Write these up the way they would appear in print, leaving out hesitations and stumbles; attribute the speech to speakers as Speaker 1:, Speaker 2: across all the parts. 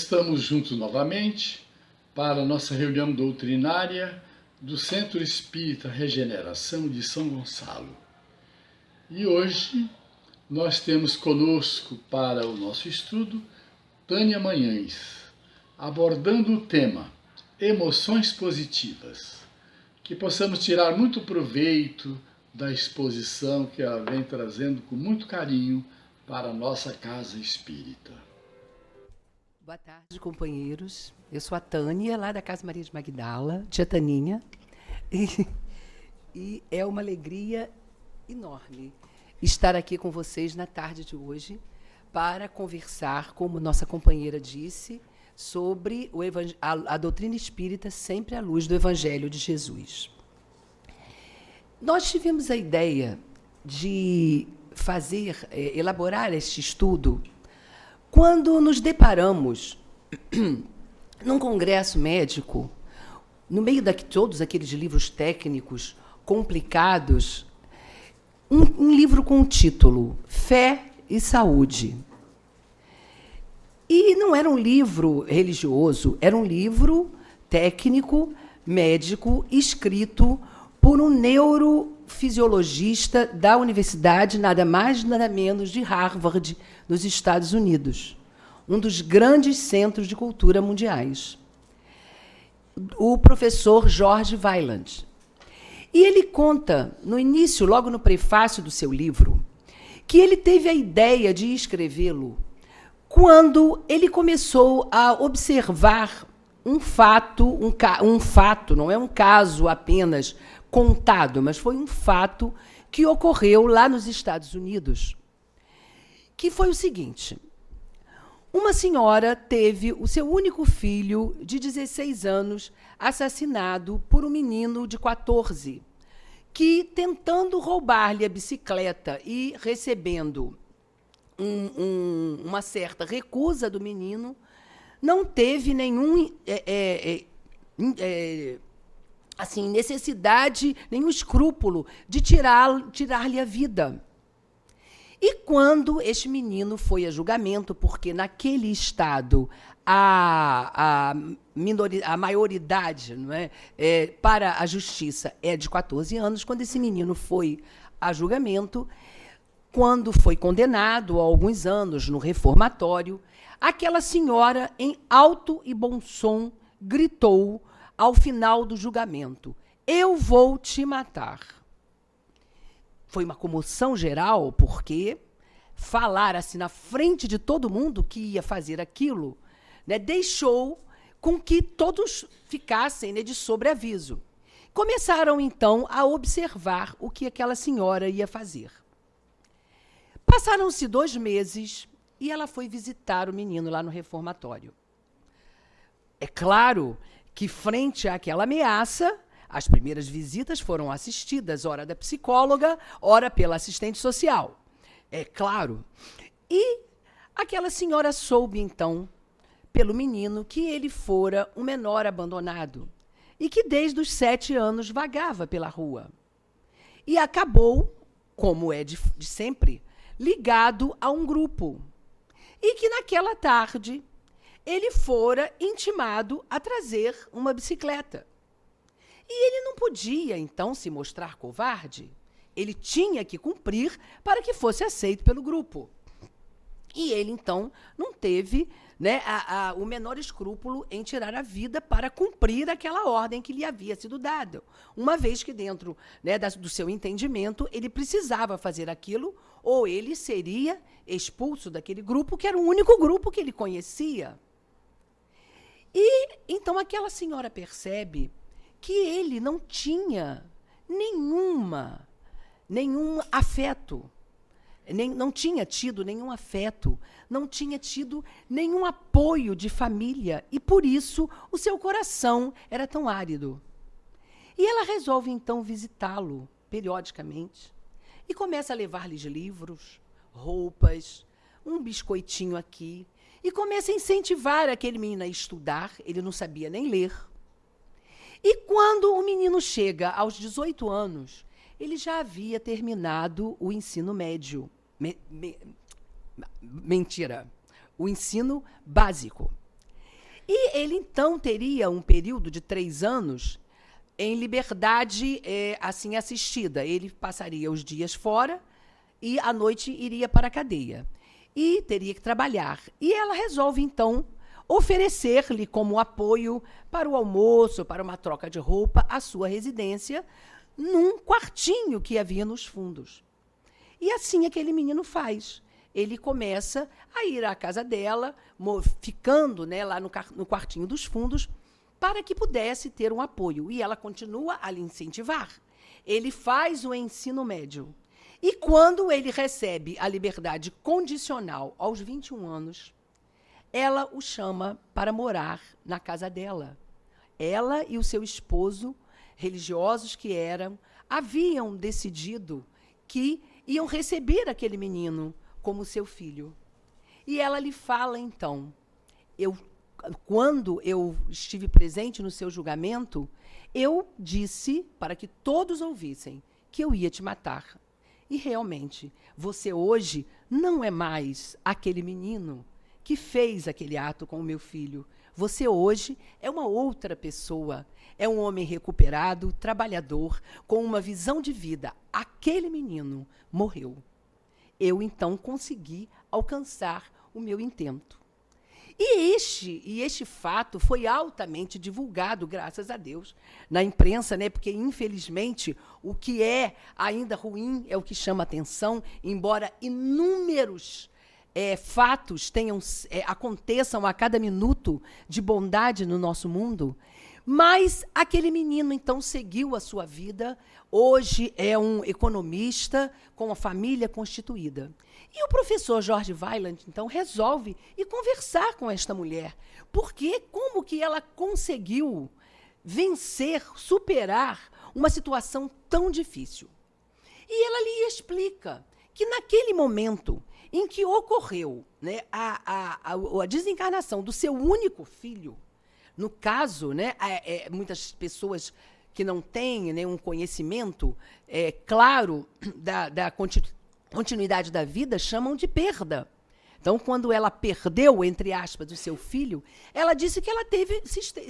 Speaker 1: Estamos juntos novamente para a nossa reunião doutrinária do Centro Espírita Regeneração de São Gonçalo. E hoje nós temos conosco para o nosso estudo Tânia Manhães, abordando o tema Emoções Positivas. Que possamos tirar muito proveito da exposição que ela vem trazendo com muito carinho para a nossa casa espírita.
Speaker 2: Boa tarde, companheiros. Eu sou a Tânia, lá da Casa Maria de Magdala, tia Taninha. E é uma alegria enorme estar aqui com vocês na tarde de hoje para conversar, como nossa companheira disse, sobre a doutrina espírita sempre à luz do Evangelho de Jesus. Nós tivemos a ideia de elaborar este estudo quando nos deparamos num congresso médico, no meio de todos aqueles livros técnicos complicados, um livro com o título Fé e Saúde. E não era um livro religioso, era um livro técnico, médico, escrito por um neurofisiologista da universidade, nada mais, nada menos, de Harvard, nos Estados Unidos, um dos grandes centros de cultura mundiais, o professor George Weiland. E ele conta, no início, logo no prefácio do seu livro, que ele teve a ideia de escrevê-lo quando ele começou a observar um fato, não é um caso apenas contado, mas foi um fato que ocorreu lá nos Estados Unidos, que foi o seguinte: uma senhora teve o seu único filho, de 16 anos, assassinado por um menino de 14, que, tentando roubar-lhe a bicicleta e recebendo uma certa recusa do menino, não teve nenhum necessidade, nenhum escrúpulo de tirar-lhe a vida. E quando este menino foi a julgamento, porque naquele estado a maioridade, não é, para a justiça é de 14 anos, quando esse menino foi a julgamento, quando foi condenado há alguns anos no reformatório, aquela senhora, em alto e bom som, gritou ao final do julgamento: "Eu vou te matar". Foi uma comoção geral, porque falar assim na frente de todo mundo que ia fazer aquilo, né, deixou com que todos ficassem, né, de sobreaviso. Começaram, então, a observar o que aquela senhora ia fazer. Passaram-se 2 meses e ela foi visitar o menino lá no reformatório. É claro que, frente àquela ameaça, as primeiras visitas foram assistidas, ora da psicóloga, ora pela assistente social. É claro. E aquela senhora soube, então, pelo menino, que ele fora um menor abandonado e que, desde os 7 anos, vagava pela rua. E acabou, como é de sempre, ligado a um grupo. E que, naquela tarde, ele fora intimado a trazer uma bicicleta. E ele não podia, então, se mostrar covarde. Ele tinha que cumprir para que fosse aceito pelo grupo. E ele, então, não teve, né, o menor escrúpulo em tirar a vida para cumprir aquela ordem que lhe havia sido dada, uma vez que, dentro, né, do seu entendimento, ele precisava fazer aquilo, ou ele seria expulso daquele grupo, que era o único grupo que ele conhecia. E, então, aquela senhora percebe que ele não tinha nenhum afeto, não tinha tido nenhum afeto, não tinha tido nenhum apoio de família, e, por isso, o seu coração era tão árido. E ela resolve, então, visitá-lo periodicamente e começa a levar-lhe livros, roupas, um biscoitinho aqui, e começa a incentivar aquele menino a estudar. Ele não sabia nem ler. E quando o menino chega aos 18 anos, ele já havia terminado o ensino médio. Mentira. O ensino básico. E ele, então, teria um período de 3 anos em liberdade assim assistida. Ele passaria os dias fora e à noite iria para a cadeia. E teria que trabalhar. E ela resolve, então, oferecer-lhe como apoio para o almoço, para uma troca de roupa, a sua residência, num quartinho que havia nos fundos. E assim aquele menino faz. Ele começa a ir à casa dela, ficando, né, lá no quartinho dos fundos, para que pudesse ter um apoio. E ela continua a lhe incentivar. Ele faz o ensino médio. E quando ele recebe a liberdade condicional aos 21 anos, ela o chama para morar na casa dela. Ela e o seu esposo, religiosos que eram, haviam decidido que iam receber aquele menino como seu filho. E ela lhe fala, então, quando eu estive presente no seu julgamento, eu disse, para que todos ouvissem, que eu ia te matar. E, realmente, você hoje não é mais aquele menino que fez aquele ato com o meu filho. Você hoje é uma outra pessoa. É um homem recuperado, trabalhador, com uma visão de vida. Aquele menino morreu. Eu, então, consegui alcançar o meu intento. E este fato foi altamente divulgado, graças a Deus, na imprensa, né? Porque, infelizmente, o que é ainda ruim é o que chama atenção, embora inúmeros fatos aconteçam a cada minuto de bondade no nosso mundo. Mas aquele menino, então, seguiu a sua vida. Hoje é um economista com a família constituída. E o professor George Weiland, então, resolve ir conversar com esta mulher. Porque como que ela conseguiu vencer, superar uma situação tão difícil? E ela lhe explica que naquele momento em que ocorreu, né, a desencarnação do seu único filho, no caso, né, muitas pessoas que não têm, né, um conhecimento claro da continuidade da vida chamam de perda. Então, quando ela perdeu, entre aspas, o seu filho, ela disse que ela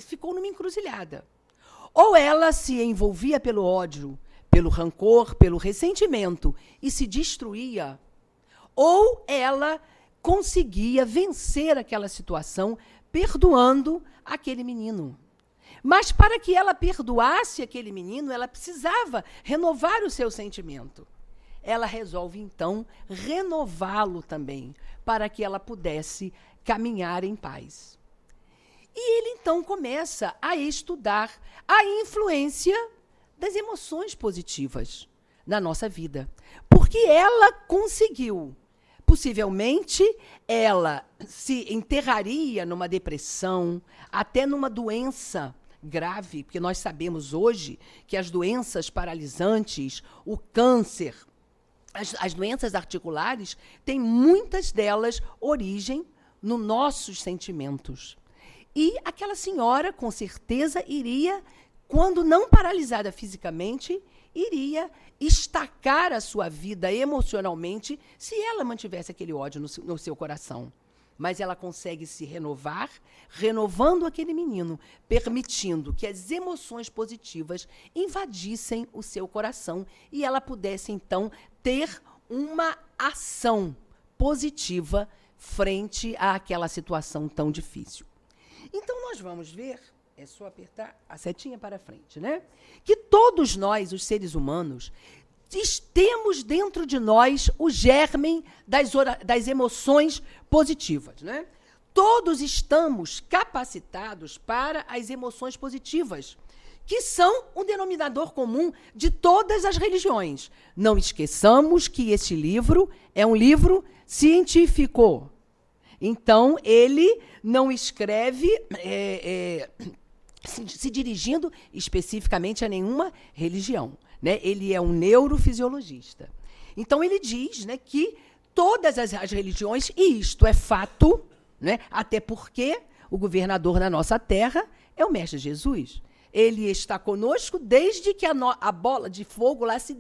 Speaker 2: ficou numa encruzilhada. Ou ela se envolvia pelo ódio, pelo rancor, pelo ressentimento e se destruía, ou ela conseguia vencer aquela situação perdoando aquele menino. Mas para que ela perdoasse aquele menino, ela precisava renovar o seu sentimento. Ela resolve, então, renová-lo também, para que ela pudesse caminhar em paz. E ele, então, começa a estudar a influência das emoções positivas na nossa vida. Porque ela conseguiu. Possivelmente, ela se enterraria numa depressão, até numa doença grave, porque nós sabemos hoje que as doenças paralisantes, o câncer, as doenças articulares, têm muitas delas origem nos nossos sentimentos. E aquela senhora, com certeza, iria, quando não paralisada fisicamente, iria estacar a sua vida emocionalmente se ela mantivesse aquele ódio no seu coração. Mas ela consegue se renovar, renovando aquele menino, permitindo que as emoções positivas invadissem o seu coração e ela pudesse, então, ter uma ação positiva frente àquela situação tão difícil. Então, nós vamos ver, é só apertar a setinha para frente, né? Que todos nós, os seres humanos, temos dentro de nós o germe das emoções positivas, né? Todos estamos capacitados para as emoções positivas, que são um denominador comum de todas as religiões. Não esqueçamos que esse livro é um livro científico. Então, ele não escreve se dirigindo especificamente a nenhuma religião, né? Ele é um neurofisiologista. Então, ele diz, né, que todas as religiões, e isto é fato, né, até porque o governador da nossa terra é o Mestre Jesus. Ele está conosco desde que a bola de fogo lá se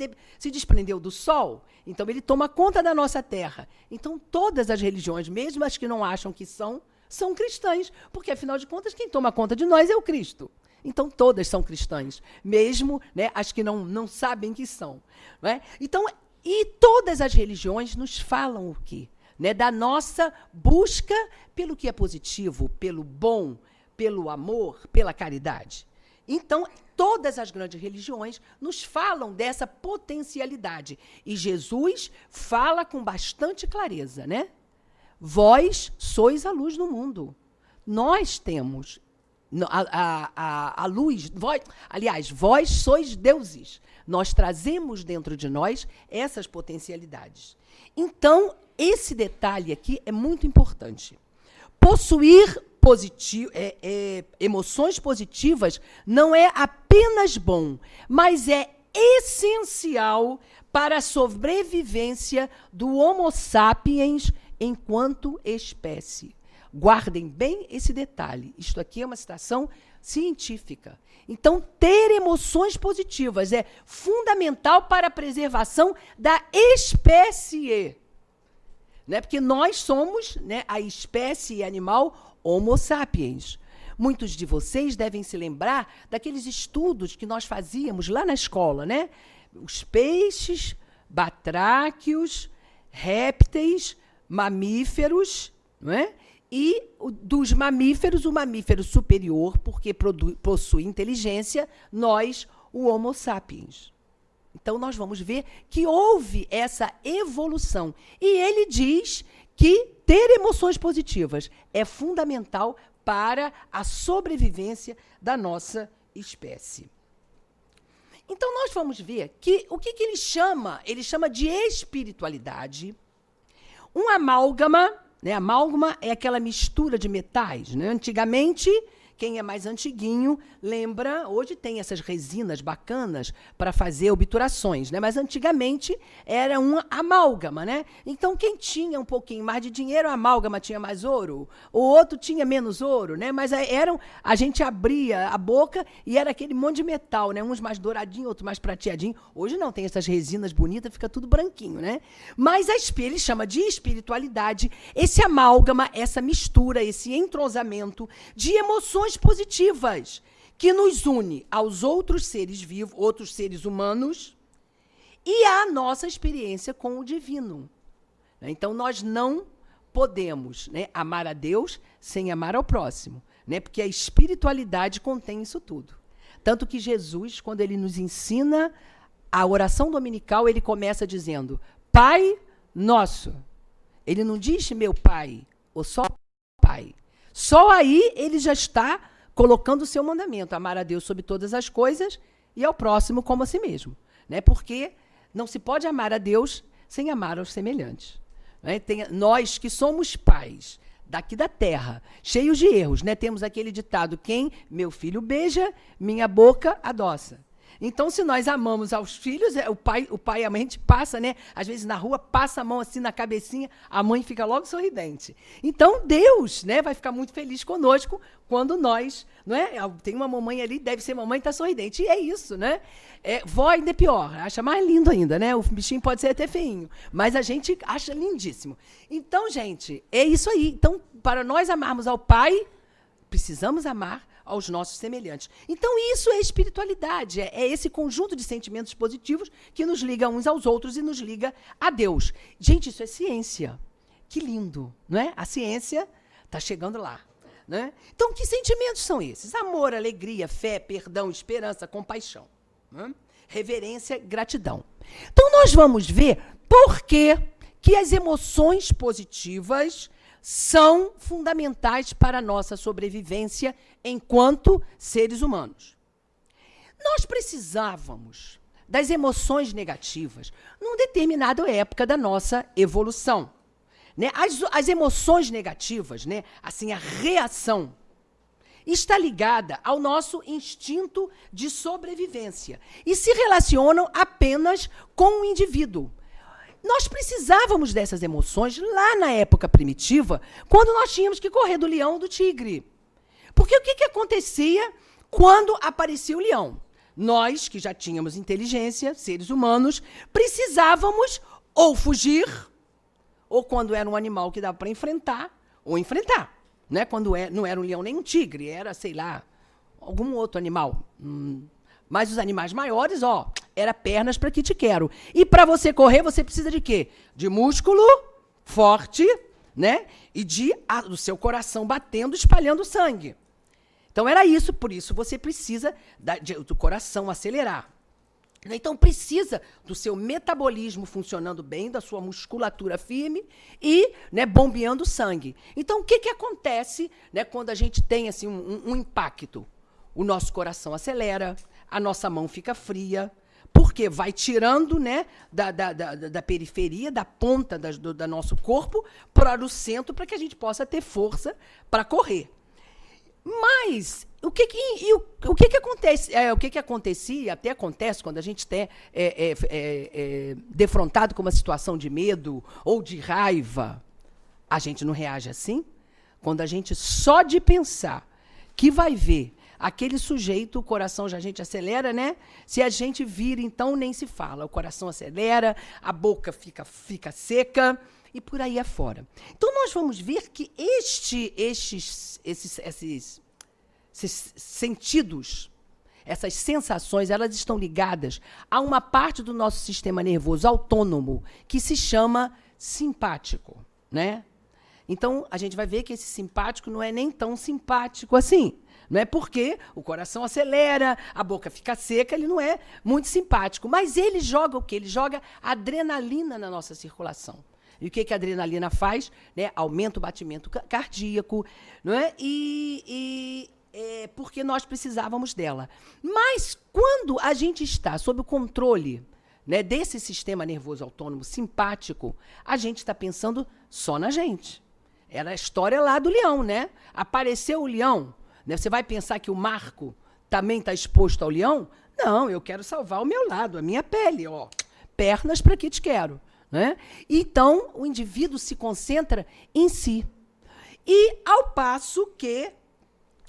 Speaker 2: desprendeu do sol. Então, ele toma conta da nossa terra. Então, todas as religiões, mesmo as que não acham que são, são cristãs, porque, afinal de contas, quem toma conta de nós é o Cristo. Então, todas são cristãs, mesmo, né, as que não sabem que são. Né? Então, e todas as religiões nos falam o quê? Né, da nossa busca pelo que é positivo, pelo bom, pelo amor, pela caridade. Então, todas as grandes religiões nos falam dessa potencialidade. E Jesus fala com bastante clareza, né? Vós sois a luz do mundo. Nós temos a luz, vós sois deuses. Nós trazemos dentro de nós essas potencialidades. Então, esse detalhe aqui é muito importante. Possuir emoções positivas não é apenas bom, mas é essencial para a sobrevivência do Homo sapiens enquanto espécie. Guardem bem esse detalhe. Isto aqui é uma citação científica. Então, ter emoções positivas é fundamental para a preservação da espécie. Né? Porque nós somos, né, a espécie animal Homo sapiens. Muitos de vocês devem se lembrar daqueles estudos que nós fazíamos lá na escola, né? Os peixes, batráquios, répteis, mamíferos, não é? E dos mamíferos, o mamífero superior, porque possui inteligência, nós, o Homo sapiens. Então, nós vamos ver que houve essa evolução. E ele diz que ter emoções positivas é fundamental para a sobrevivência da nossa espécie. Então, nós vamos ver que o que ele chama? Ele chama de espiritualidade, um amálgama, né? Amálgama é aquela mistura de metais, né? Antigamente, quem é mais antiguinho lembra, hoje tem essas resinas bacanas para fazer obturações, né? Mas antigamente era uma amálgama, né? Então, quem tinha um pouquinho mais de dinheiro, a amálgama tinha mais ouro, o outro tinha menos ouro, né? Mas a gente abria a boca e era aquele monte de metal, né? Uns mais douradinho, outros mais prateadinho. Hoje não, tem essas resinas bonitas, fica tudo branquinho, né? Mas ele chama de espiritualidade esse amálgama, essa mistura, esse entrosamento de emoções positivas que nos une aos outros seres vivos, outros seres humanos e à nossa experiência com o divino. Então, nós não podemos, né, amar a Deus sem amar ao próximo, né, porque a espiritualidade contém isso tudo. Tanto que Jesus, quando ele nos ensina a oração dominical, ele começa dizendo, Pai Nosso. Ele não diz meu Pai, ou só Pai. Só aí ele já está colocando o seu mandamento, amar a Deus sobre todas as coisas e ao próximo como a si mesmo. Né? Porque não se pode amar a Deus sem amar aos semelhantes. Né? Nós que somos pais daqui da terra, cheios de erros, né? Temos aquele ditado, quem meu filho beija, minha boca adoça. Então, se nós amamos aos filhos, o pai e a mãe, a gente passa, né? Às vezes na rua, passa a mão assim na cabecinha, a mãe fica logo sorridente. Então, Deus, né, vai ficar muito feliz conosco quando nós, não é? Tem uma mamãe ali, deve ser mamãe, está sorridente. E é isso, né? Vó ainda é pior, acha mais lindo ainda, né? O bichinho pode ser até feinho, mas a gente acha lindíssimo. Então, gente, é isso aí. Então, para nós amarmos ao Pai, precisamos amar aos nossos semelhantes. Então, isso é espiritualidade, é esse conjunto de sentimentos positivos que nos liga uns aos outros e nos liga a Deus. Gente, isso é ciência. Que lindo, não é? A ciência está chegando lá. Né? Então, que sentimentos são esses? Amor, alegria, fé, perdão, esperança, compaixão. Né? Reverência, gratidão. Então, nós vamos ver por que as emoções positivas são fundamentais para a nossa sobrevivência enquanto seres humanos. Nós precisávamos das emoções negativas numa determinada época da nossa evolução. Né? As emoções negativas, né? Assim, a reação, está ligada ao nosso instinto de sobrevivência e se relacionam apenas com o indivíduo. Nós precisávamos dessas emoções lá na época primitiva, quando nós tínhamos que correr do leão ou do tigre. Porque o que acontecia quando aparecia o leão? Nós, que já tínhamos inteligência, seres humanos, precisávamos ou fugir, ou quando era um animal que dava para enfrentar, ou enfrentar. né? Quando não era um leão nem um tigre, era, sei lá, algum outro animal. Mas os animais maiores, ó, era pernas para que te quero. E para você correr, você precisa de quê? De músculo forte, né? E do seu coração batendo, espalhando sangue. Então era isso, por isso você precisa do coração acelerar. Então precisa do seu metabolismo funcionando bem, da sua musculatura firme e, né, bombeando sangue. Então o que acontece, né, quando a gente tem assim, um impacto? O nosso coração acelera, a nossa mão fica fria, porque vai tirando, né, da periferia, da ponta do nosso corpo para o centro, para que a gente possa ter força para correr. Mas o que acontece? O que acontecia, até acontece quando a gente é defrontado com uma situação de medo ou de raiva, a gente não reage assim? Quando a gente só de pensar que vai ver aquele sujeito, o coração já a gente acelera, né? Se a gente vira, então nem se fala. O coração acelera, a boca fica seca e por aí afora. Então, nós vamos ver que esses sentidos, essas sensações, elas estão ligadas a uma parte do nosso sistema nervoso autônomo que se chama simpático, né? Então, a gente vai ver que esse simpático não é nem tão simpático assim. Não é porque o coração acelera, a boca fica seca, ele não é muito simpático. Mas ele joga o quê? Ele joga adrenalina na nossa circulação. E o que a adrenalina faz? Né? Aumenta o batimento cardíaco, não é? Porque nós precisávamos dela. Mas quando a gente está sob o controle, né, desse sistema nervoso autônomo simpático, a gente está pensando só na gente. Era a história lá do leão, né? Apareceu o leão, né? Você vai pensar que o Marco também está exposto ao leão? Não, eu quero salvar o meu lado, a minha pele, ó. Pernas para que te quero, né? Então, o indivíduo se concentra em si. E ao passo que,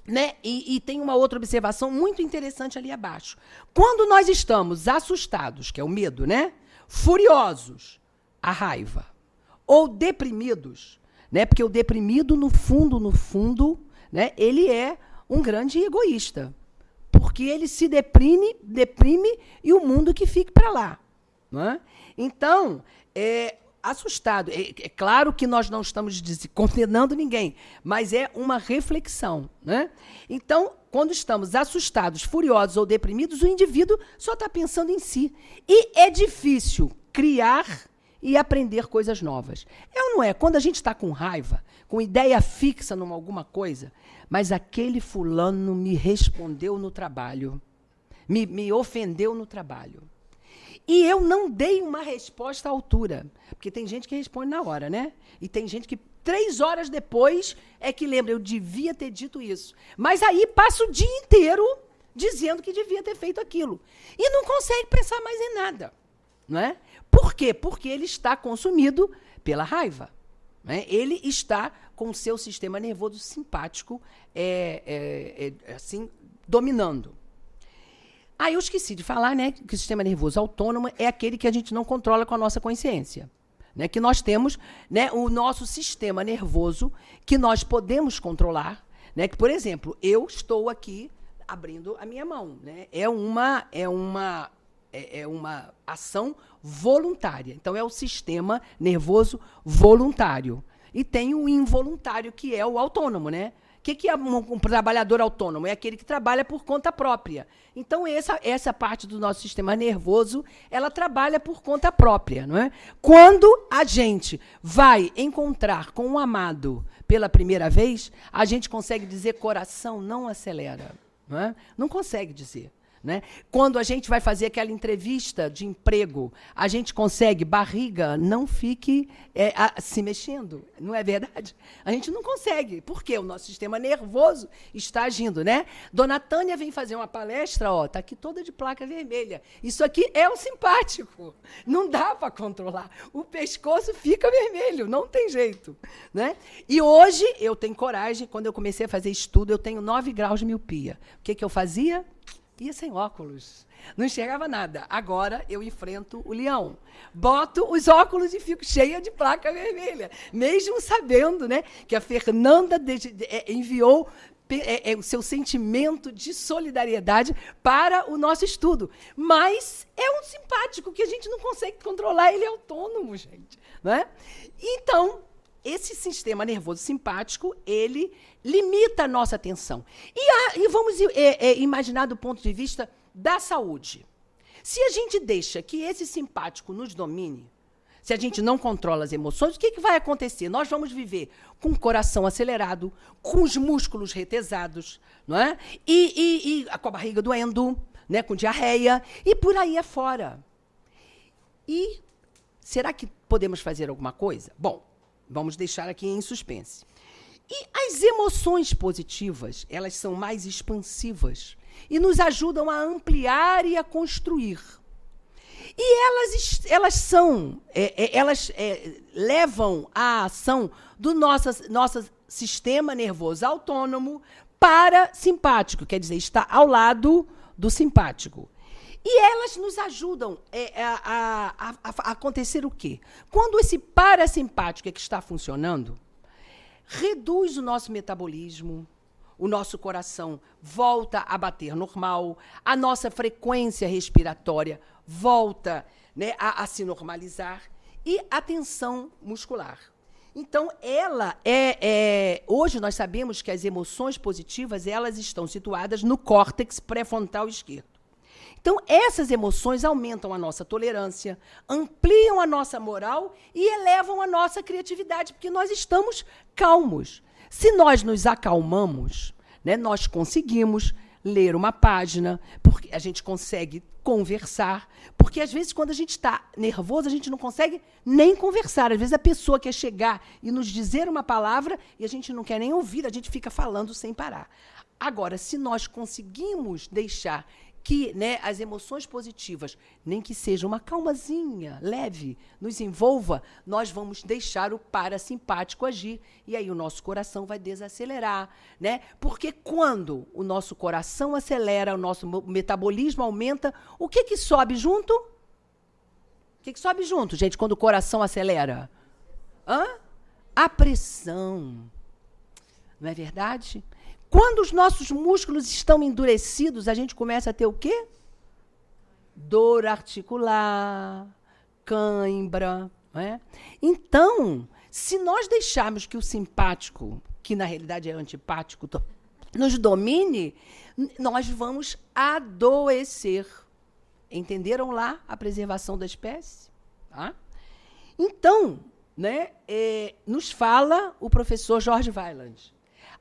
Speaker 2: né, e tem uma outra observação muito interessante ali abaixo. Quando nós estamos assustados, que é o medo, né? Furiosos, a raiva, ou deprimidos, né? Porque o deprimido, no fundo, né, ele é um grande egoísta. Porque ele se deprime e o mundo que fique para lá. Né? Então, assustado. É claro que nós não estamos condenando ninguém, mas é uma reflexão. Né? Então, quando estamos assustados, furiosos ou deprimidos, o indivíduo só está pensando em si. E é difícil criar e aprender coisas novas. É ou não é? Quando a gente está com raiva, com ideia fixa numa alguma coisa, mas aquele fulano me respondeu no trabalho, me ofendeu no trabalho. E eu não dei uma resposta à altura. Porque tem gente que responde na hora, né? E tem gente que 3 horas depois é que lembra, eu devia ter dito isso. Mas aí passa o dia inteiro dizendo que devia ter feito aquilo. E não consegue pensar mais em nada. Não é? Por quê? Porque ele está consumido pela raiva. Né? Ele está com o seu sistema nervoso simpático assim, dominando. Eu esqueci de falar, né, que o sistema nervoso autônomo é aquele que a gente não controla com a nossa consciência. Né? Que nós temos, né, o nosso sistema nervoso que nós podemos controlar. Né? Que, por exemplo, eu estou aqui abrindo a minha mão. Né? É uma ação voluntária. Então, é o sistema nervoso voluntário. E tem o involuntário, que é o autônomo, né? O que é um trabalhador autônomo? É aquele que trabalha por conta própria. Então, essa parte do nosso sistema nervoso, ela trabalha por conta própria, não é? Quando a gente vai encontrar com um amado pela primeira vez, a gente consegue dizer coração não acelera. Não é? Não consegue dizer. Né? Quando a gente vai fazer aquela entrevista de emprego, a gente consegue, barriga, não fique se mexendo, não é verdade? A gente não consegue, porque o nosso sistema nervoso está agindo, né? Dona Tânia vem fazer uma palestra, ó, tá aqui toda de placa vermelha. Isso aqui é o simpático, não dá para controlar. O pescoço fica vermelho, não tem jeito, né? E hoje eu tenho coragem, quando eu comecei a fazer estudo, eu tenho 9 graus de miopia. O que eu fazia? ia sem óculos. Não enxergava nada. Agora eu enfrento o leão. Boto os óculos e fico cheia de placa vermelha. Mesmo sabendo, né, que a Fernanda enviou o seu sentimento de solidariedade para o nosso estudo. Mas é um simpático que a gente não consegue controlar. Ele é autônomo, gente. Né? Então, esse sistema nervoso simpático, ele limita a nossa atenção. E vamos imaginar do ponto de vista da saúde. Se a gente deixa que esse simpático nos domine, se a gente não controla as emoções, o que vai acontecer? Nós vamos viver com o coração acelerado, com os músculos retesados, não é? E com a barriga doendo, né? Com diarreia, e por aí afora. E será que podemos fazer alguma coisa? Bom, vamos deixar aqui em suspense. E as emoções positivas, elas são mais expansivas e nos ajudam a ampliar e a construir. E elas levam a ação do nosso sistema nervoso autônomo para simpático, quer dizer, está ao lado do simpático. E elas nos ajudam a acontecer o quê? Quando esse parasimpático é que está funcionando, reduz o nosso metabolismo, o nosso coração volta a bater normal, a nossa frequência respiratória volta, né, a se normalizar, e a tensão muscular. Então, hoje nós sabemos que as emoções positivas, elas estão situadas no córtex pré-frontal esquerdo. Então, essas emoções aumentam a nossa tolerância, ampliam a nossa moral e elevam a nossa criatividade, porque nós estamos calmos. Se nós nos acalmamos, né, nós conseguimos ler uma página, porque a gente consegue conversar, porque às vezes quando a gente está nervoso, a gente não consegue nem conversar. Às vezes a pessoa quer chegar e nos dizer uma palavra e a gente não quer nem ouvir, a gente fica falando sem parar. Agora, se nós conseguimos deixar que, né, as emoções positivas, nem que seja uma calmazinha, leve, nos envolva, nós vamos deixar o parasimpático agir. E aí o nosso coração vai desacelerar, né? Porque quando o nosso coração acelera, o nosso metabolismo aumenta, o que sobe junto? O que sobe junto, gente, quando o coração acelera? A pressão. Não é verdade? Quando os nossos músculos estão endurecidos, a gente começa a ter o quê? Dor articular, cãibra. Não é? Então, se nós deixarmos que o simpático, que na realidade é antipático, nos domine, nós vamos adoecer. Entenderam lá a preservação da espécie? Tá? Então, né, nos fala o professor George Weiland.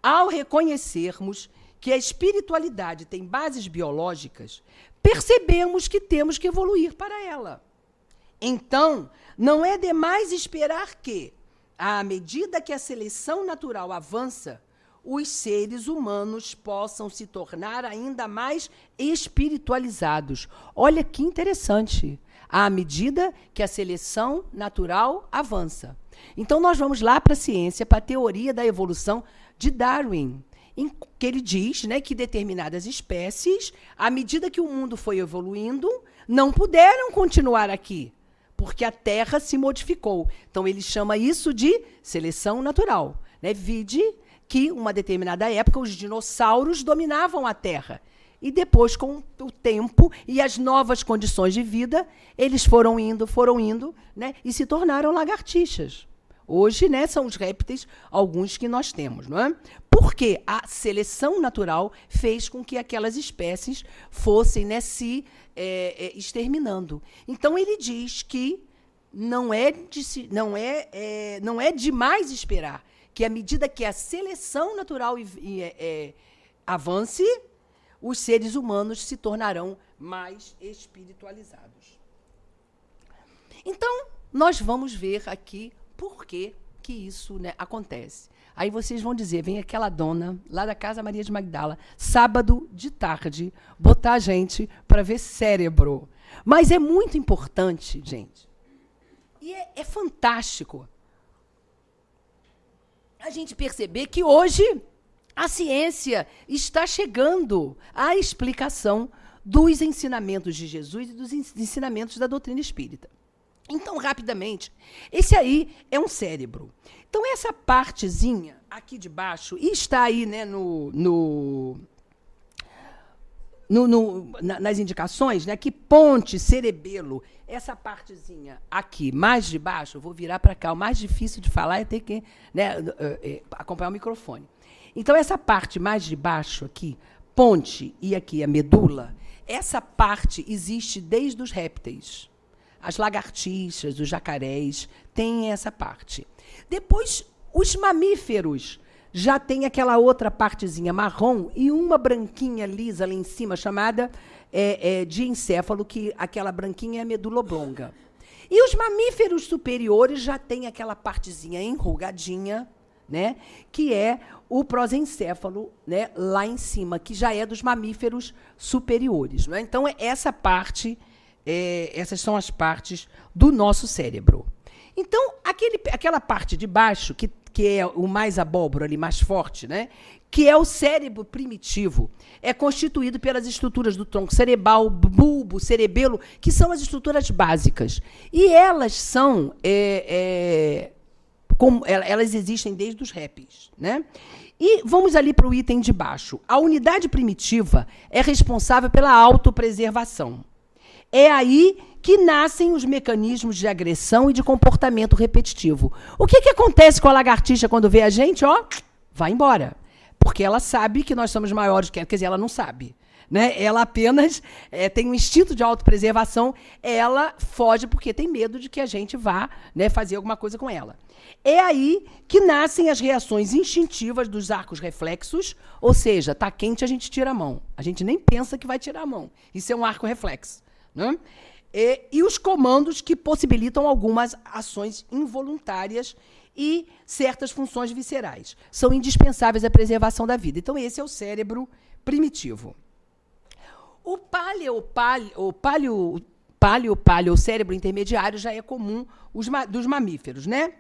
Speaker 2: Ao reconhecermos que a espiritualidade tem bases biológicas, percebemos que temos que evoluir para ela. Então, não é demais esperar que, à medida que a seleção natural avança, os seres humanos possam se tornar ainda mais espiritualizados. Olha que interessante. À medida que a seleção natural avança. Então, nós vamos lá para a ciência, para a teoria da evolução de Darwin, em que ele diz, né, que determinadas espécies, à medida que o mundo foi evoluindo, não puderam continuar aqui, porque a Terra se modificou. Então, ele chama isso de seleção natural. Né? Vide que, uma determinada época, os dinossauros dominavam a Terra. E depois, com o tempo e as novas condições de vida, eles foram indo, né, e se tornaram lagartixas. Hoje, né, são os répteis, alguns que nós temos, não é? Porque a seleção natural fez com que aquelas espécies fossem, né, se exterminando. Então, ele diz que não é demais esperar que, à medida que a seleção natural avance, os seres humanos se tornarão mais espiritualizados. Então, nós vamos ver aqui por que isso, né, acontece. Aí vocês vão dizer, vem aquela dona lá da Casa Maria de Magdala, sábado de tarde, botar a gente para ver Cérebro. Mas é muito importante, gente, e é fantástico a gente perceber que hoje a ciência está chegando à explicação dos ensinamentos de Jesus e dos ensinamentos da doutrina espírita. Então, rapidamente, esse aí é um cérebro. Então, essa partezinha aqui de baixo, e está aí, né, nas indicações, né, que ponte, cerebelo, essa partezinha aqui, mais de baixo, eu vou virar para cá, o mais difícil de falar é ter que, né, acompanhar o microfone. Então, essa parte mais de baixo aqui, ponte, e aqui a medula, essa parte existe desde os répteis. As lagartixas, os jacarés têm essa parte. Depois, os mamíferos já têm aquela outra partezinha marrom e uma branquinha lisa ali em cima, chamada diencéfalo, que aquela branquinha é a medula oblonga. E os mamíferos superiores já têm aquela partezinha enrugadinha, né, que é o prosencéfalo, né, lá em cima, que já é dos mamíferos superiores. Né? Então, essa parte, essas são as partes do nosso cérebro. Então, aquela parte de baixo, que é o mais abóboro ali, mais forte, né, que é o cérebro primitivo, é constituído pelas estruturas do tronco cerebral, bulbo, cerebelo, que são as estruturas básicas. E elas são... elas existem desde os répteis, né? E vamos ali para o item de baixo. A unidade primitiva é responsável pela autopreservação. É aí que nascem os mecanismos de agressão e de comportamento repetitivo. O que acontece com a lagartixa quando vê a gente? Ó, vai embora. Porque ela sabe que nós somos maiores que ela. Quer dizer, ela não sabe. Né? Ela apenas tem um instinto de autopreservação, ela foge porque tem medo de que a gente vá, né, fazer alguma coisa com ela. É aí que nascem as reações instintivas dos arcos reflexos, ou seja, está quente, a gente tira a mão. A gente nem pensa que vai tirar a mão. Isso é um arco reflexo. Né? E os comandos que possibilitam algumas ações involuntárias e certas funções viscerais. São indispensáveis à preservação da vida. Então, esse é o cérebro primitivo. O paleo cérebro intermediário já é comum dos mamíferos, né?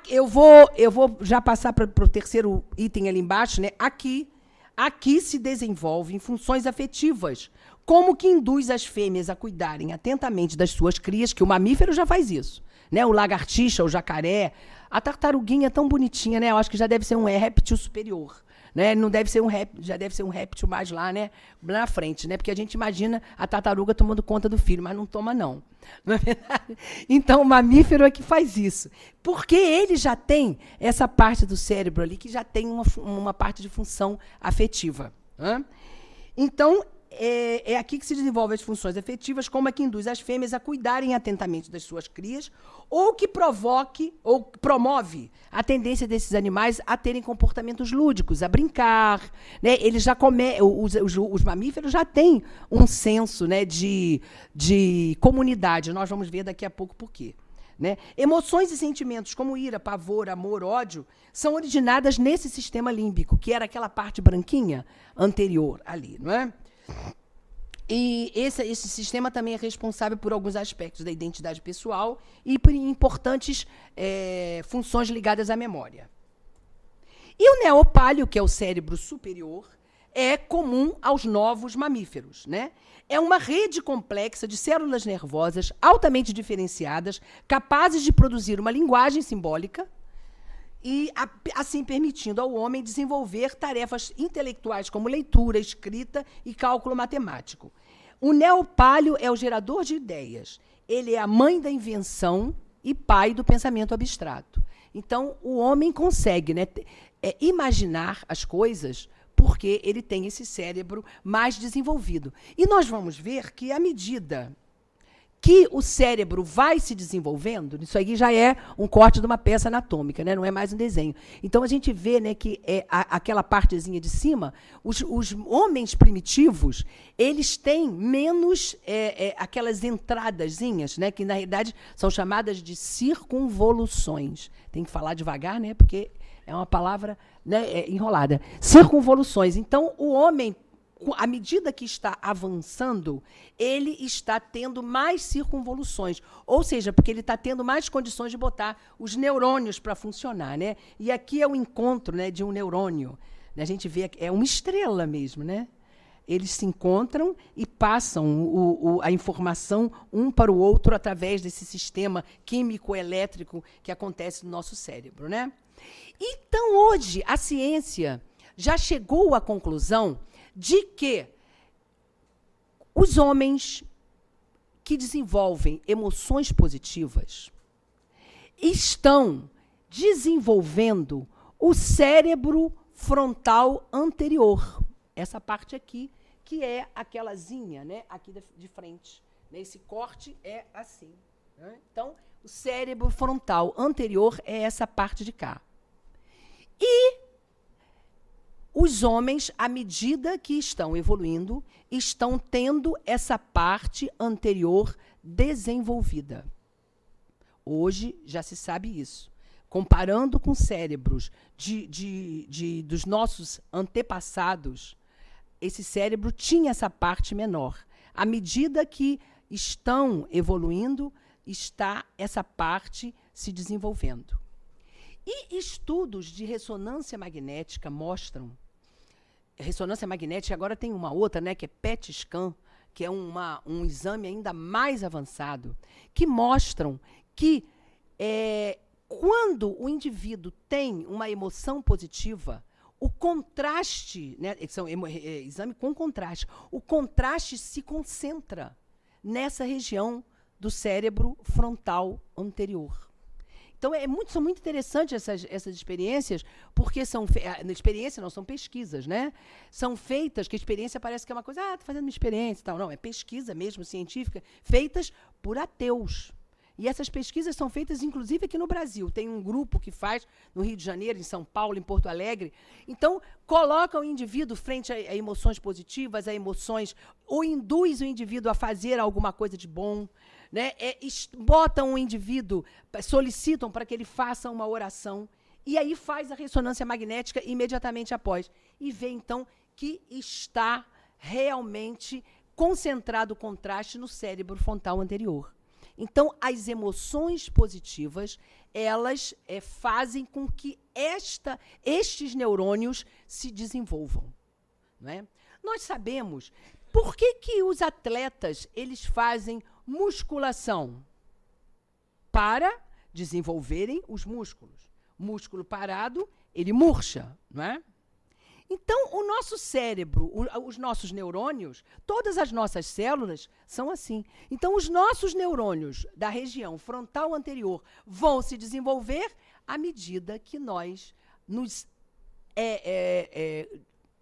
Speaker 2: Eu vou já passar para o terceiro item ali embaixo, né? Aqui se desenvolvem funções afetivas, como que induz as fêmeas a cuidarem atentamente das suas crias, que o mamífero já faz isso, né? O lagartixa, o jacaré, a tartaruguinha é tão bonitinha, né? Eu acho que já deve ser um réptil superior. Né? Não deve ser um réptil, já deve ser um réptil mais lá, né? Lá na frente, né? Porque a gente imagina a tartaruga tomando conta do filho, mas não toma, não. Não é verdade? Então, o mamífero é que faz isso. Porque ele já tem essa parte do cérebro ali, que já tem uma parte de função afetiva. Né? Então, é aqui que se desenvolvem as funções afetivas, como é que induz as fêmeas a cuidarem atentamente das suas crias, ou que provoque ou promove a tendência desses animais a terem comportamentos lúdicos, a brincar. Né? Eles já os mamíferos já têm um senso, né, de comunidade. Nós vamos ver daqui a pouco por quê. Né? Emoções e sentimentos como ira, pavor, amor, ódio, são originadas nesse sistema límbico, que era aquela parte branquinha anterior ali, não é? E esse sistema também é responsável por alguns aspectos da identidade pessoal e por importantes funções ligadas à memória. E o neopáleo, que é o cérebro superior, é comum aos novos mamíferos. Né? É uma rede complexa de células nervosas altamente diferenciadas, capazes de produzir uma linguagem simbólica, e assim permitindo ao homem desenvolver tarefas intelectuais como leitura, escrita e cálculo matemático. O neopáleo é o gerador de ideias. Ele é a mãe da invenção e pai do pensamento abstrato. Então, o homem consegue, né, imaginar as coisas porque ele tem esse cérebro mais desenvolvido. E nós vamos ver que, à medida que o cérebro vai se desenvolvendo, isso aí já é um corte de uma peça anatômica, né? Não é mais um desenho. Então, a gente vê, né, que aquela partezinha de cima, os homens primitivos, eles têm menos aquelas entradazinhas, né, que, na realidade, são chamadas de circunvoluções. Tem que falar devagar, né, porque é uma palavra, né, enrolada. Circunvoluções. Então, o homem, à medida que está avançando, ele está tendo mais circunvoluções. Ou seja, porque ele está tendo mais condições de botar os neurônios para funcionar. Né? E aqui é o encontro, né, de um neurônio. A gente vê, é uma estrela mesmo. Né? eles se encontram e passam a informação um para o outro através desse sistema químico-elétrico que acontece no nosso cérebro, né? Então, hoje, a ciência já chegou à conclusão de que os homens que desenvolvem emoções positivas estão desenvolvendo o cérebro frontal anterior. Essa parte aqui, que é aquelazinha, né, aqui de frente. Esse corte é assim. Né? Então, o cérebro frontal anterior é essa parte de cá. E os homens, à medida que estão evoluindo, estão tendo essa parte anterior desenvolvida. Hoje já se sabe isso. Comparando com cérebros dos nossos antepassados, esse cérebro tinha essa parte menor. À medida que estão evoluindo, está essa parte se desenvolvendo. E estudos de ressonância magnética mostram, ressonância magnética, agora tem uma outra, né, que é PET scan, que é um exame ainda mais avançado, que mostram que quando o indivíduo tem uma emoção positiva, o contraste, né, exame com contraste, o contraste se concentra nessa região do cérebro frontal anterior. Então, são muito interessantes essas experiências, porque experiência não são pesquisas, né? São feitas, que a experiência parece que é uma coisa, estou fazendo uma experiência e tal. Não, é pesquisa mesmo, científica, feitas por ateus. E essas pesquisas são feitas, inclusive, aqui no Brasil. Tem um grupo que faz no Rio de Janeiro, em São Paulo, em Porto Alegre. Então, coloca o indivíduo frente a emoções positivas, a emoções, ou induz o indivíduo a fazer alguma coisa de bom, né? Botam o indivíduo, solicitam para que ele faça uma oração, e aí faz a ressonância magnética imediatamente após. E vê, então, que está realmente concentrado o contraste no cérebro frontal anterior. Então, as emoções positivas, elas fazem com que estes neurônios se desenvolvam. Não é? Nós sabemos por que os atletas eles fazem musculação? Para desenvolverem os músculos. Músculo parado, ele murcha, não é? Então, o nosso cérebro, os nossos neurônios, todas as nossas células são assim. Então, os nossos neurônios da região frontal anterior vão se desenvolver à medida que nós nos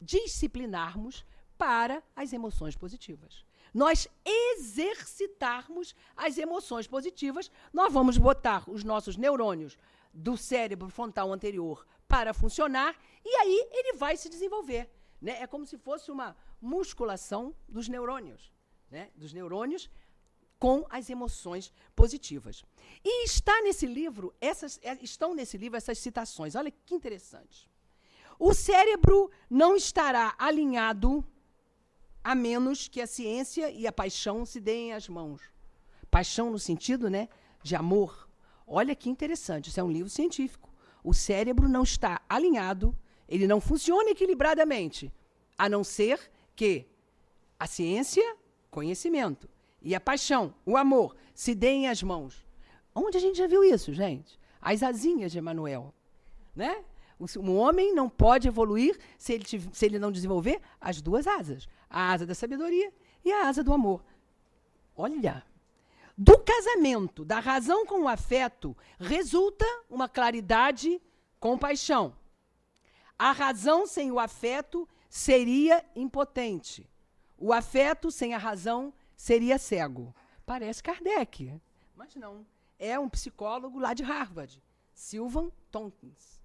Speaker 2: disciplinarmos para as emoções positivas. Nós exercitarmos as emoções positivas, nós vamos botar os nossos neurônios do cérebro frontal anterior para funcionar, e aí ele vai se desenvolver. Né? É como se fosse uma musculação dos neurônios, né? Dos neurônios com as emoções positivas. E estão nesse livro essas citações. Olha que interessante. O cérebro não estará alinhado a menos que a ciência e a paixão se deem as mãos. Paixão no sentido, né, de amor. Olha que interessante, isso é um livro científico. O cérebro não está alinhado, ele não funciona equilibradamente, a não ser que a ciência, conhecimento, e a paixão, o amor, se deem as mãos. Onde a gente já viu isso, gente? As asinhas de Emanuel, né? Um homem não pode evoluir se ele não desenvolver as duas asas. A asa da sabedoria e a asa do amor. Olha, do casamento, da razão com o afeto, resulta uma claridade com paixão. A razão sem o afeto seria impotente. O afeto sem a razão seria cego. Parece Kardec, mas não. É um psicólogo lá de Harvard, Sylvan Tompkins.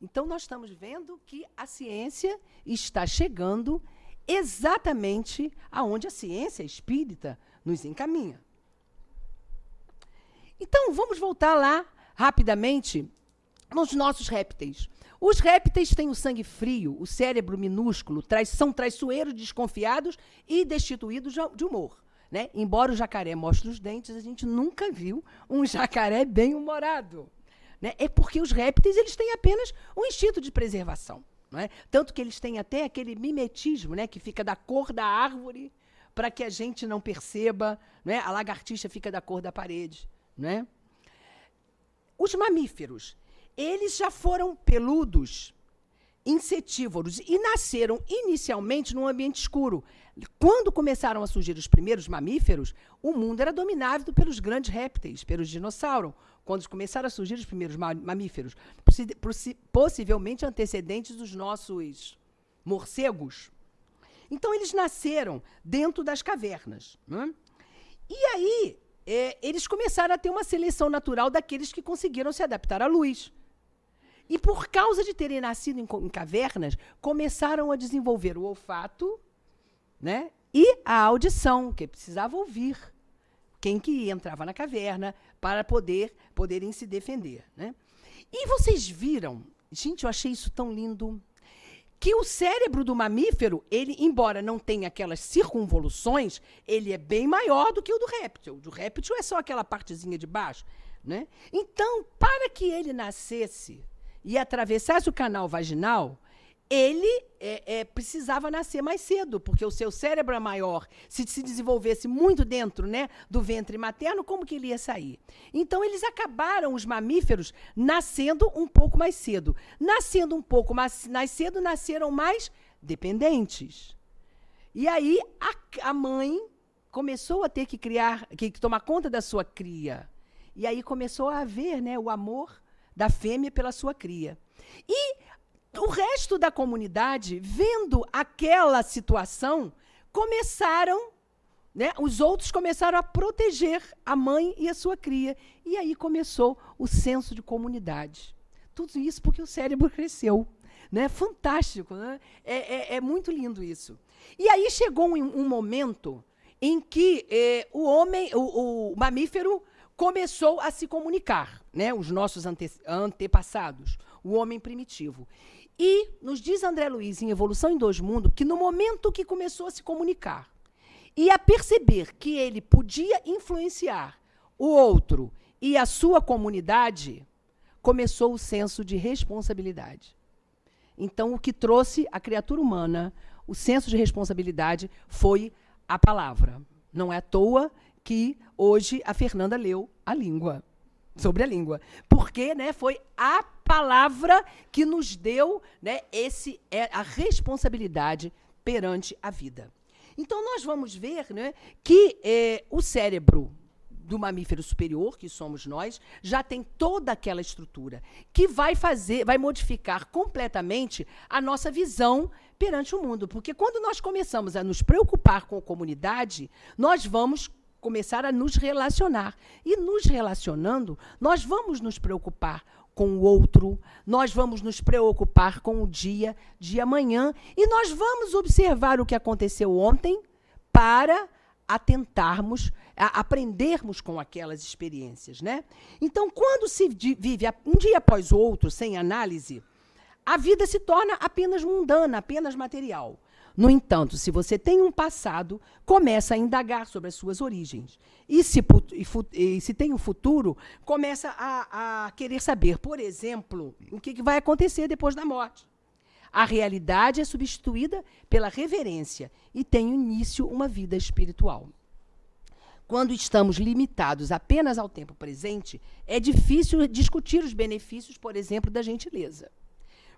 Speaker 2: Então, nós estamos vendo que a ciência está chegando exatamente aonde a ciência espírita nos encaminha. Então, vamos voltar lá, rapidamente, nos nossos répteis. Os répteis têm o sangue frio, o cérebro minúsculo, são traiçoeiros, desconfiados e destituídos de humor. Né? Embora o jacaré mostre os dentes, a gente nunca viu um jacaré bem-humorado. Né? É porque os répteis eles têm apenas um instinto de preservação. Não é? Tanto que eles têm até aquele mimetismo, né, que fica da cor da árvore para que a gente não perceba, né? A lagartixa fica da cor da parede. Né? Os mamíferos, eles já foram peludos, insetívoros, e nasceram inicialmente num ambiente escuro. Quando começaram a surgir os primeiros mamíferos, o mundo era dominado pelos grandes répteis, pelos dinossauros. Quando começaram a surgir os primeiros mamíferos, possivelmente antecedentes dos nossos morcegos. Então, eles nasceram dentro das cavernas. Né? E aí, eles começaram a ter uma seleção natural daqueles que conseguiram se adaptar à luz. E por causa de terem nascido em cavernas, começaram a desenvolver o olfato, né, e a audição, que precisava ouvir quem que entrava na caverna para poderem se defender. Né? E vocês viram, gente, eu achei isso tão lindo, que o cérebro do mamífero, ele, embora não tenha aquelas circunvoluções, ele é bem maior do que o do réptil. O do réptil é só aquela partezinha de baixo. Né? Então, para que ele nascesse e atravessasse o canal vaginal, ele precisava nascer mais cedo, porque o seu cérebro é maior. Se desenvolvesse muito dentro, né, do ventre materno, como que ele ia sair? Então, eles acabaram, os mamíferos, nascendo um pouco mais cedo. Nascendo um pouco mais cedo, nasceram mais dependentes. E aí, a mãe começou a ter que tomar conta da sua cria. E aí começou a haver, né, o amor da fêmea pela sua cria. E o resto da comunidade, vendo aquela situação, os outros começaram a proteger a mãe e a sua cria. E aí começou o senso de comunidade. Tudo isso porque o cérebro cresceu. Né? Fantástico, né? É muito lindo isso. E aí chegou um momento em que o mamífero começou a se comunicar, né? Os nossos antepassados, o homem primitivo. E nos diz André Luiz, em Evolução em Dois Mundos, que no momento que começou a se comunicar e a perceber que ele podia influenciar o outro e a sua comunidade, começou o senso de responsabilidade. Então, o que trouxe a criatura humana, o senso de responsabilidade, foi a palavra. Não é à toa que hoje a Fernanda leu sobre a língua. Porque, né, foi a palavra que nos deu, né, a responsabilidade perante a vida. Então, nós vamos ver, né, que o cérebro do mamífero superior, que somos nós, já tem toda aquela estrutura que vai modificar completamente a nossa visão perante o mundo. Porque quando nós começamos a nos preocupar com a comunidade, nós vamos começar a nos relacionar. E nos relacionando, nós vamos nos preocupar com o outro, nós vamos nos preocupar com o dia de amanhã e nós vamos observar o que aconteceu ontem para aprendermos com aquelas experiências. Né? Então, quando se vive um dia após o outro, sem análise, a vida se torna apenas mundana, apenas material. No entanto, se você tem um passado, começa a indagar sobre as suas origens. E se tem um futuro, começa a querer saber, por exemplo, o que vai acontecer depois da morte. A realidade é substituída pela reverência e tem início uma vida espiritual. Quando estamos limitados apenas ao tempo presente, é difícil discutir os benefícios, por exemplo, da gentileza.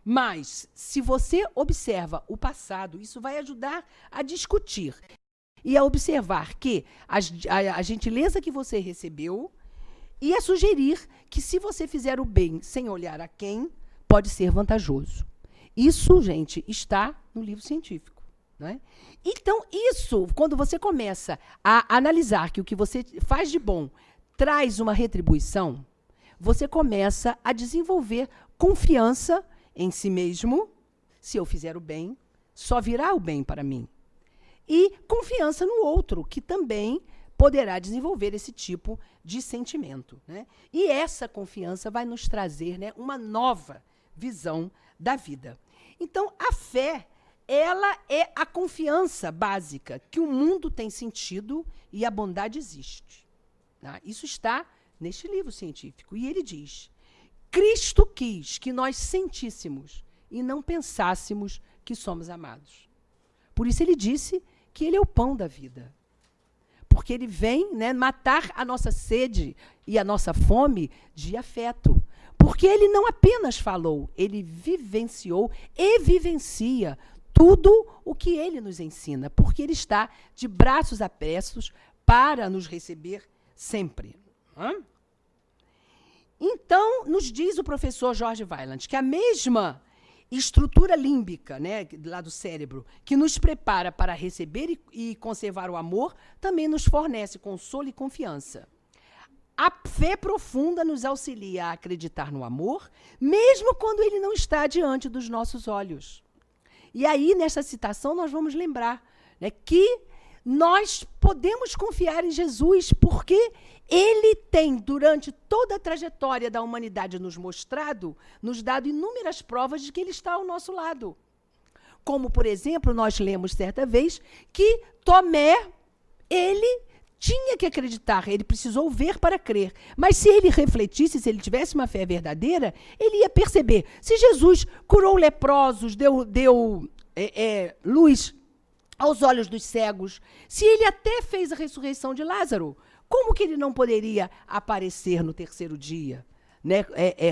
Speaker 2: Mas, se você observa o passado, isso vai ajudar a discutir e a observar que a gentileza que você recebeu e a sugerir que, se você fizer o bem sem olhar a quem, pode ser vantajoso. Isso, gente, está no livro científico. Não é? Então, isso, quando você começa a analisar que o que você faz de bom traz uma retribuição, você começa a desenvolver confiança em si mesmo. Se eu fizer o bem, só virá o bem para mim. E confiança no outro, que também poderá desenvolver esse tipo de sentimento. Né? E essa confiança vai nos trazer, né, uma nova visão da vida. Então, a fé, ela é a confiança básica que o mundo tem sentido e a bondade existe. Tá? Isso está neste livro científico. E ele diz: Cristo quis que nós sentíssemos e não pensássemos que somos amados. Por isso ele disse que ele é o pão da vida. Porque ele vem, né, matar a nossa sede e a nossa fome de afeto. Porque ele não apenas falou, ele vivenciou e vivencia tudo o que ele nos ensina, porque ele está de braços abertos para nos receber sempre. Então, nos diz o professor George Weiland que a mesma estrutura límbica, né, lá do cérebro, que nos prepara para receber e conservar o amor, também nos fornece consolo e confiança. A fé profunda nos auxilia a acreditar no amor, mesmo quando ele não está diante dos nossos olhos. E aí, nessa citação, nós vamos lembrar, né, que nós podemos confiar em Jesus porque ele tem, durante toda a trajetória da humanidade, nos dado inúmeras provas de que ele está ao nosso lado. Como, por exemplo, nós lemos certa vez que Tomé, ele tinha que acreditar, ele precisou ver para crer. Mas se ele refletisse, se ele tivesse uma fé verdadeira, ele ia perceber. Se Jesus curou leprosos, deu luz aos olhos dos cegos, se ele até fez a ressurreição de Lázaro, como que ele não poderia aparecer no terceiro dia, né,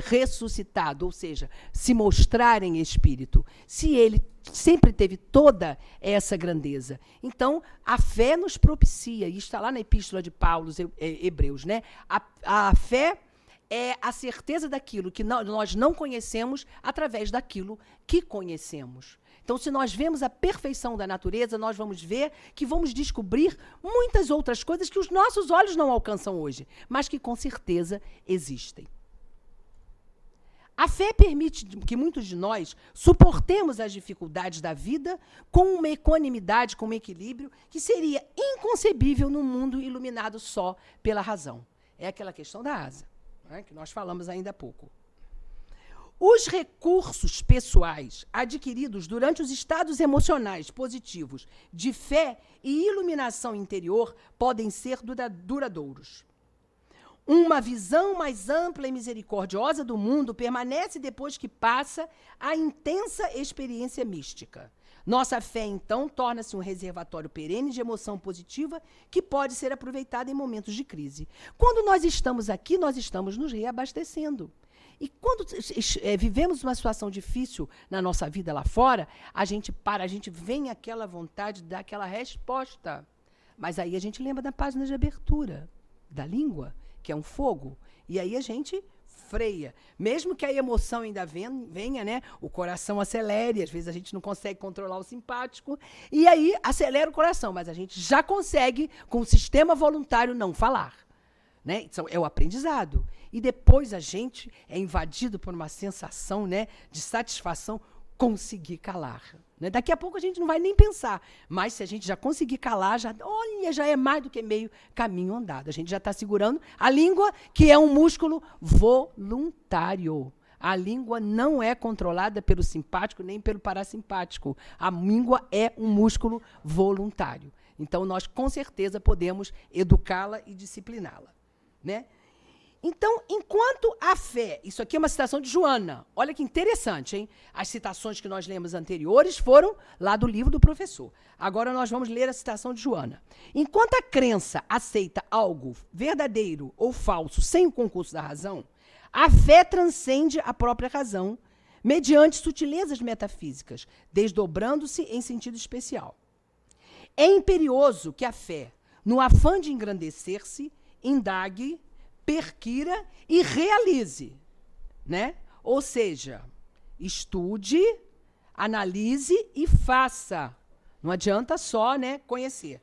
Speaker 2: ressuscitado, ou seja, se mostrar em espírito, se ele sempre teve toda essa grandeza? Então, a fé nos propicia, e está lá na epístola de Paulo, Hebreus, né? A fé é a certeza daquilo que nós não conhecemos através daquilo que conhecemos. Então, se nós vemos a perfeição da natureza, nós vamos ver que vamos descobrir muitas outras coisas que os nossos olhos não alcançam hoje, mas que com certeza existem. A fé permite que muitos de nós suportemos as dificuldades da vida com uma equanimidade, com um equilíbrio que seria inconcebível num mundo iluminado só pela razão. É aquela questão da asa, né, que nós falamos ainda há pouco. Os recursos pessoais adquiridos durante os estados emocionais positivos de fé e iluminação interior podem ser duradouros. Uma visão mais ampla e misericordiosa do mundo permanece depois que passa a intensa experiência mística. Nossa fé, então, torna-se um reservatório perene de emoção positiva que pode ser aproveitada em momentos de crise. Quando nós estamos aqui, nós estamos nos reabastecendo. E quando vivemos uma situação difícil na nossa vida lá fora, a gente vem aquela vontade de dar aquela resposta. Mas aí a gente lembra da página de abertura da língua, que é um fogo, e aí a gente freia. Mesmo que a emoção ainda venha, né, o coração acelere, às vezes a gente não consegue controlar o simpático, e aí acelera o coração, mas a gente já consegue, com o sistema voluntário, não falar. Né? Então, é o aprendizado. E depois a gente é invadido por uma sensação, né, de satisfação, conseguir calar. Né? Daqui a pouco a gente não vai nem pensar, mas se a gente já conseguir calar, já é mais do que meio caminho andado. A gente já está segurando a língua, que é um músculo voluntário. A língua não é controlada pelo simpático nem pelo parasimpático. A língua é um músculo voluntário. Então, nós, com certeza, podemos educá-la e discipliná-la. Né? Então, enquanto a fé... Isso aqui é uma citação de Joana. Olha que interessante, hein? As citações que nós lemos anteriores foram lá do livro do professor. Agora nós vamos ler a citação de Joana. Enquanto a crença aceita algo verdadeiro ou falso sem o concurso da razão, a fé transcende a própria razão, mediante sutilezas metafísicas, desdobrando-se em sentido especial. É imperioso que a fé, no afã de engrandecer-se, indague, perquira e realize, né? Ou seja, estude, analise e faça. Não adianta só, né, conhecer.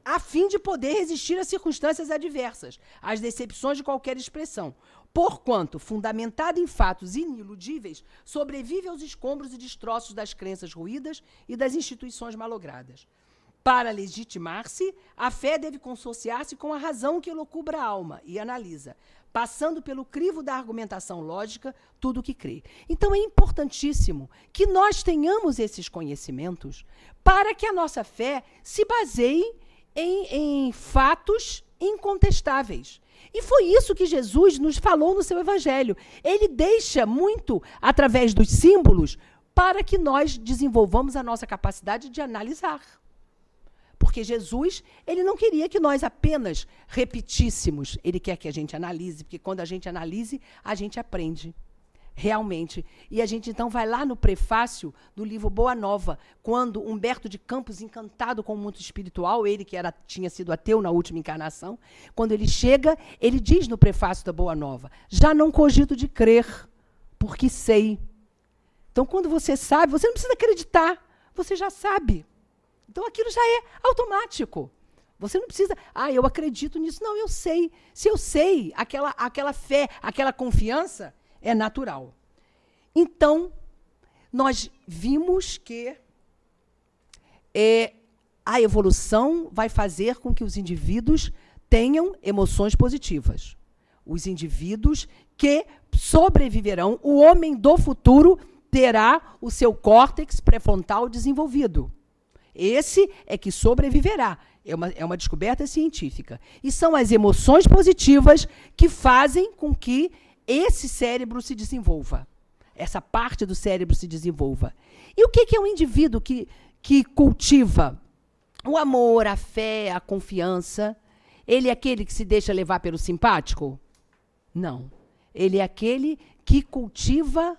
Speaker 2: A fim de poder resistir às circunstâncias adversas, às decepções de qualquer expressão. Porquanto, fundamentado em fatos iniludíveis, sobrevive aos escombros e destroços das crenças ruídas e das instituições malogradas. Para legitimar-se, a fé deve consociar-se com a razão que elocubra a alma e analisa, passando pelo crivo da argumentação lógica tudo o que crê. Então, é importantíssimo que nós tenhamos esses conhecimentos para que a nossa fé se baseie em fatos incontestáveis. E foi isso que Jesus nos falou no seu evangelho. Ele deixa muito, através dos símbolos, para que nós desenvolvamos a nossa capacidade de analisar. Porque Jesus, ele não queria que nós apenas repetíssemos. Ele quer que a gente analise, porque quando a gente analise, a gente aprende. Realmente. E a gente então vai lá no prefácio do livro Boa Nova, quando Humberto de Campos, encantado com o mundo espiritual, ele que tinha sido ateu na última encarnação, quando ele chega, ele diz no prefácio da Boa Nova: já não cogito de crer, porque sei. Então, quando você sabe, você não precisa acreditar, você já sabe. Então, aquilo já é automático. Você não precisa, eu acredito nisso. Não, eu sei. Se eu sei, aquela fé, aquela confiança é natural. Então, nós vimos que a evolução vai fazer com que os indivíduos tenham emoções positivas. Os indivíduos que sobreviverão, o homem do futuro terá o seu córtex pré-frontal desenvolvido. Esse é que sobreviverá. É uma descoberta científica. E são as emoções positivas que fazem com que esse cérebro se desenvolva. Essa parte do cérebro se desenvolva. E o que é um indivíduo que cultiva o amor, a fé, a confiança? Ele é aquele que se deixa levar pelo simpático? Não. Ele é aquele que cultiva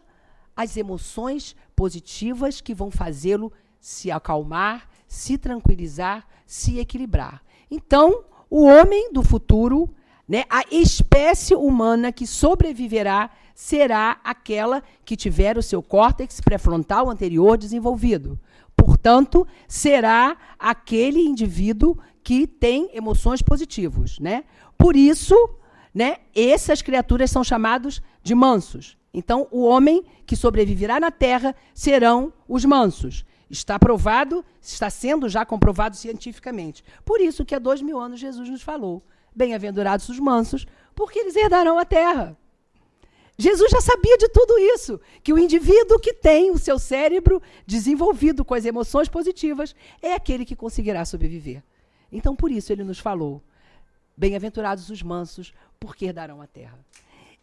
Speaker 2: as emoções positivas que vão fazê-lo se acalmar, se tranquilizar, se equilibrar. Então, o homem do futuro, né, a espécie humana que sobreviverá será aquela que tiver o seu córtex pré-frontal anterior desenvolvido. Portanto, será aquele indivíduo que tem emoções positivas, né? Por isso, né, essas criaturas são chamados de mansos. Então, o homem que sobreviverá na Terra serão os mansos. Está provado, está sendo já comprovado cientificamente. Por isso que há 2000 anos Jesus nos falou: bem-aventurados os mansos, porque eles herdarão a terra. Jesus já sabia de tudo isso, que o indivíduo que tem o seu cérebro desenvolvido com as emoções positivas é aquele que conseguirá sobreviver. Então, por isso, ele nos falou: bem-aventurados os mansos, porque herdarão a terra.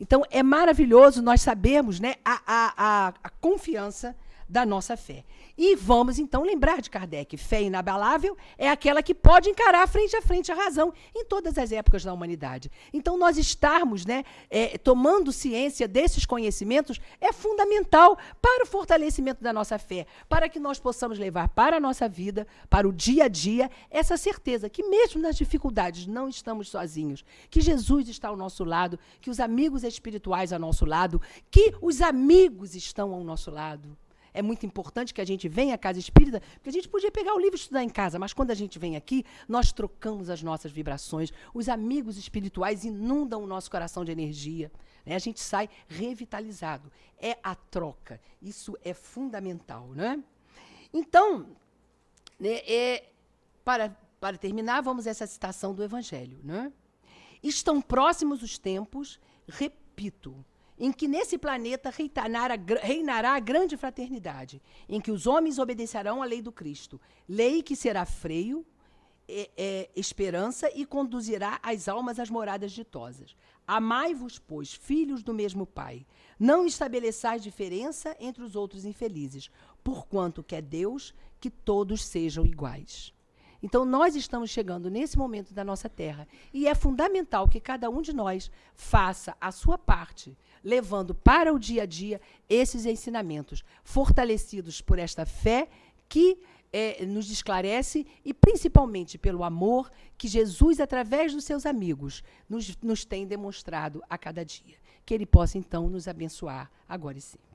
Speaker 2: Então, é maravilhoso nós sabermos, né, a confiança da nossa fé. E vamos, então, lembrar de Kardec: fé inabalável é aquela que pode encarar frente a frente a razão em todas as épocas da humanidade. Então, nós estarmos, né, tomando ciência desses conhecimentos é fundamental para o fortalecimento da nossa fé, para que nós possamos levar para a nossa vida, para o dia a dia, essa certeza que mesmo nas dificuldades não estamos sozinhos, que Jesus está ao nosso lado, que os amigos espirituais ao nosso lado, que os amigos estão ao nosso lado. É muito importante que a gente venha à casa espírita, porque a gente podia pegar o livro e estudar em casa, mas quando a gente vem aqui, nós trocamos as nossas vibrações. Os amigos espirituais inundam o nosso coração de energia, né? A gente sai revitalizado. É a troca. Isso é fundamental, né? Então, né, para terminar, vamos a essa citação do Evangelho, né? Estão próximos os tempos, repito, em que nesse planeta reinará a grande fraternidade, em que os homens obedecerão à lei do Cristo, lei que será freio, esperança e conduzirá as almas às moradas ditosas. Amai-vos, pois, filhos do mesmo Pai. Não estabeleçais diferença entre os outros infelizes, porquanto quer Deus que todos sejam iguais. Então, nós estamos chegando nesse momento da nossa Terra e é fundamental que cada um de nós faça a sua parte, levando para o dia a dia esses ensinamentos, fortalecidos por esta fé que nos esclarece e principalmente pelo amor que Jesus, através dos seus amigos, nos tem demonstrado a cada dia. Que Ele possa, então, nos abençoar agora e sempre.